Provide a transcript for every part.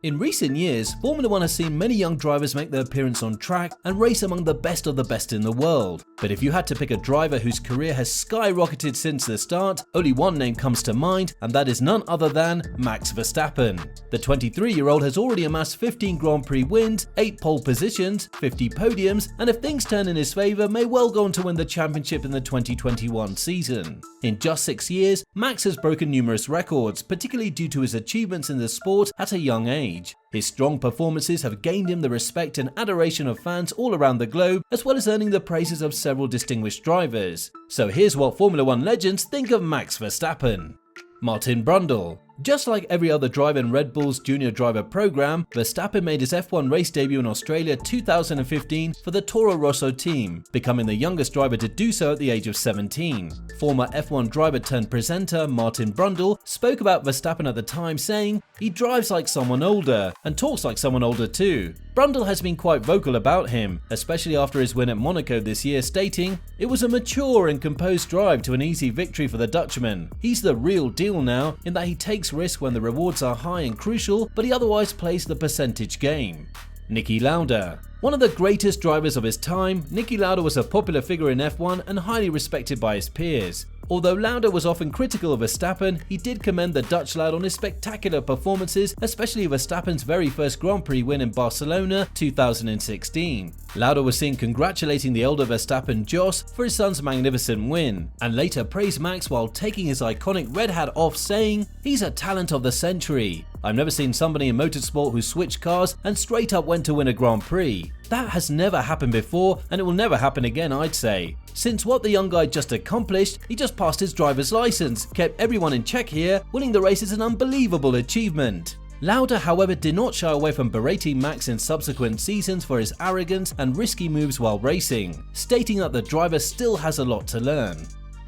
In recent years, Formula One has seen many young drivers make their appearance on track and race among the best of the best in the world. But if you had to pick a driver whose career has skyrocketed since the start, only one name comes to mind, and that is none other than Max Verstappen. The 23-year-old has already amassed 15 Grand Prix wins, 8 pole positions, 50 podiums, and if things turn in his favour, may well go on to win the championship in the 2021 season. In just 6 years, Max has broken numerous records, particularly due to his achievements in the sport at a young age. His strong performances have gained him the respect and adoration of fans all around the globe, as well as earning the praises of several distinguished drivers. So here's what Formula One legends think of Max Verstappen. Martin Brundle. Just like every other driver in Red Bull's junior driver program, Verstappen made his F1 race debut in Australia 2015 for the Toro Rosso team, becoming the youngest driver to do so at the age of 17. Former F1 driver turned presenter Martin Brundle spoke about Verstappen at the time, saying, "He drives like someone older and talks like someone older too." Brundle has been quite vocal about him, especially after his win at Monaco this year, stating, "It was a mature and composed drive to an easy victory for the Dutchman. He's the real deal now, in that he takes risk when the rewards are high and crucial, but he otherwise plays the percentage game." Niki Lauda. One of the greatest drivers of his time, Niki Lauda was a popular figure in F1 and highly respected by his peers. Although Lauda was often critical of Verstappen, he did commend the Dutch lad on his spectacular performances, especially Verstappen's very first Grand Prix win in Barcelona 2016. Lauda was seen congratulating the elder Verstappen Jos for his son's magnificent win, and later praised Max while taking his iconic red hat off, saying, "He's a talent of the century. I've never seen somebody in motorsport who switched cars and straight up went to win a Grand Prix. That has never happened before, and it will never happen again, I'd say. Since what the young guy just accomplished, he just passed his driver's license, kept everyone in check here, winning the race is an unbelievable achievement." Lauda, however, did not shy away from berating Max in subsequent seasons for his arrogance and risky moves while racing, stating that the driver still has a lot to learn.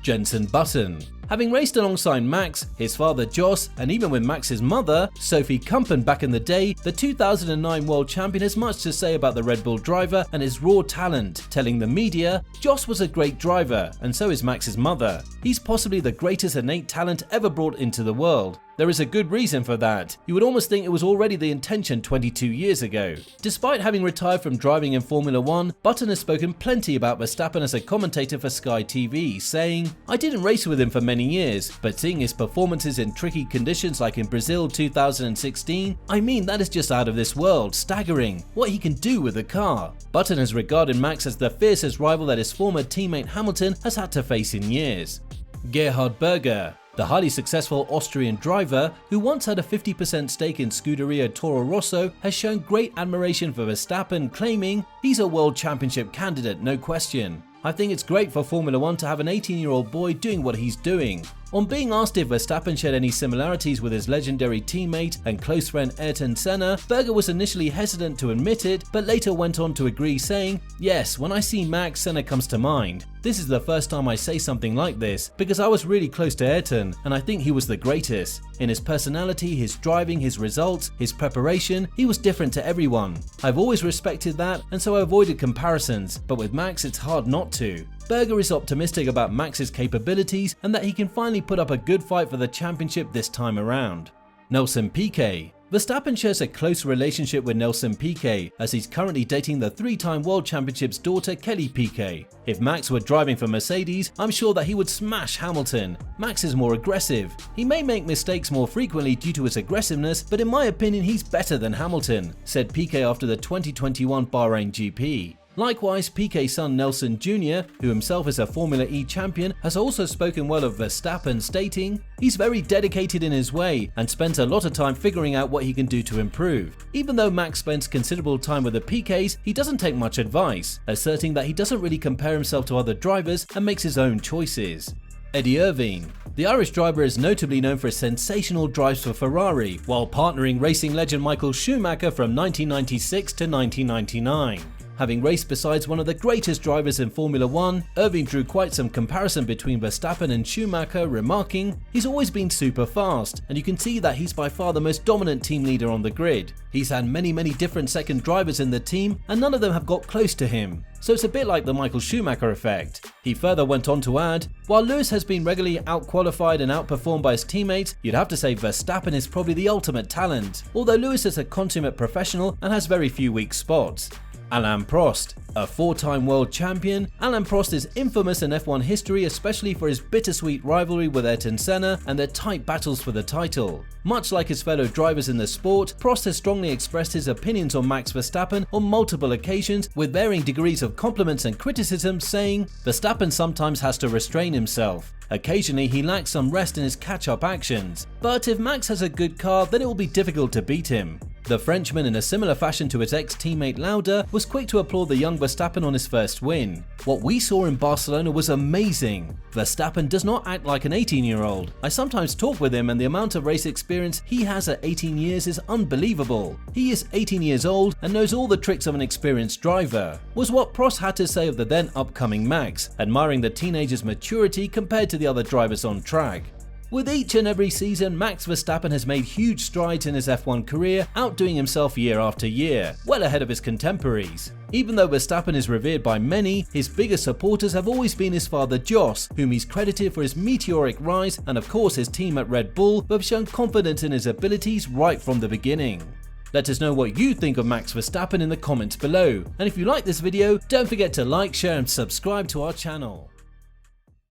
Jenson Button. Having raced alongside Max, his father Jos, and even with Max's mother, Sophie Kumpen back in the day, the 2009 world champion has much to say about the Red Bull driver and his raw talent, telling the media, "Jos was a great driver, and so is Max's mother. He's possibly the greatest innate talent ever brought into the world. There is a good reason for that. You would almost think it was already the intention 22 years ago." Despite having retired from driving in Formula One, Button has spoken plenty about Verstappen as a commentator for Sky TV, saying, "I didn't race with him for many years, but seeing his performances in tricky conditions like in Brazil 2016, I mean that is just out of this world, staggering, what he can do with the car." Button has regarded Max as the fiercest rival that his former teammate Hamilton has had to face in years. Gerhard Berger. The highly successful Austrian driver, who once had a 50% stake in Scuderia Toro Rosso, has shown great admiration for Verstappen, claiming, "He's a world championship candidate, no question. I think it's great for Formula One to have an 18-year-old boy doing what he's doing." On being asked if Verstappen shared any similarities with his legendary teammate and close friend Ayrton Senna, Berger was initially hesitant to admit it, but later went on to agree, saying, "Yes, when I see Max, Senna comes to mind. This is the first time I say something like this, because I was really close to Ayrton, and I think he was the greatest. In his personality, his driving, his results, his preparation, he was different to everyone. I've always respected that, and so I avoided comparisons, but with Max it's hard not to." Berger is optimistic about Max's capabilities and that he can finally put up a good fight for the championship this time around. Nelson Piquet. Verstappen shares a close relationship with Nelson Piquet, as he's currently dating the 3-time World Championship's daughter Kelly Piquet. If Max were driving for Mercedes, I'm sure that he would smash Hamilton. Max is more aggressive. He may make mistakes more frequently due to his aggressiveness, but in my opinion he's better than Hamilton, said Piquet after the 2021 Bahrain GP. Likewise, Piquet's son Nelson Jr., who himself is a Formula E champion, has also spoken well of Verstappen, stating, "He's very dedicated in his way and spends a lot of time figuring out what he can do to improve. Even though Max spends considerable time with the Piquets, he doesn't take much advice, asserting that he doesn't really compare himself to other drivers and makes his own choices." Eddie Irvine. The Irish driver is notably known for his sensational drives for Ferrari, while partnering racing legend Michael Schumacher from 1996 to 1999. Having raced besides one of the greatest drivers in Formula 1, Irvine drew quite some comparison between Verstappen and Schumacher, remarking, "He's always been super fast, and you can see that he's by far the most dominant team leader on the grid. He's had many different second drivers in the team, and none of them have got close to him. So it's a bit like the Michael Schumacher effect." He further went on to add, "While Lewis has been regularly outqualified and outperformed by his teammates, you'd have to say Verstappen is probably the ultimate talent, although Lewis is a consummate professional and has very few weak spots." Alain Prost. A four-time world champion, Alain Prost is infamous in F1 history, especially for his bittersweet rivalry with Ayrton Senna and their tight battles for the title. Much like his fellow drivers in the sport, Prost has strongly expressed his opinions on Max Verstappen on multiple occasions with varying degrees of compliments and criticism, saying, "Verstappen sometimes has to restrain himself. Occasionally he lacks some rest in his catch-up actions. But if Max has a good car, then it will be difficult to beat him." The Frenchman, in a similar fashion to his ex-teammate Lauda, was quick to applaud the young Verstappen on his first win. "What we saw in Barcelona was amazing. Verstappen does not act like an 18-year-old. I sometimes talk with him and the amount of race experience he has at 18 years is unbelievable. He is 18 years old and knows all the tricks of an experienced driver," was what Prost had to say of the then upcoming Max, admiring the teenager's maturity compared to the other drivers on track. With each and every season, Max Verstappen has made huge strides in his F1 career, outdoing himself year after year, well ahead of his contemporaries. Even though Verstappen is revered by many, his biggest supporters have always been his father Jos, whom he's credited for his meteoric rise, and of course his team at Red Bull, who have shown confidence in his abilities right from the beginning. Let us know what you think of Max Verstappen in the comments below, and if you like this video, don't forget to like, share and subscribe to our channel.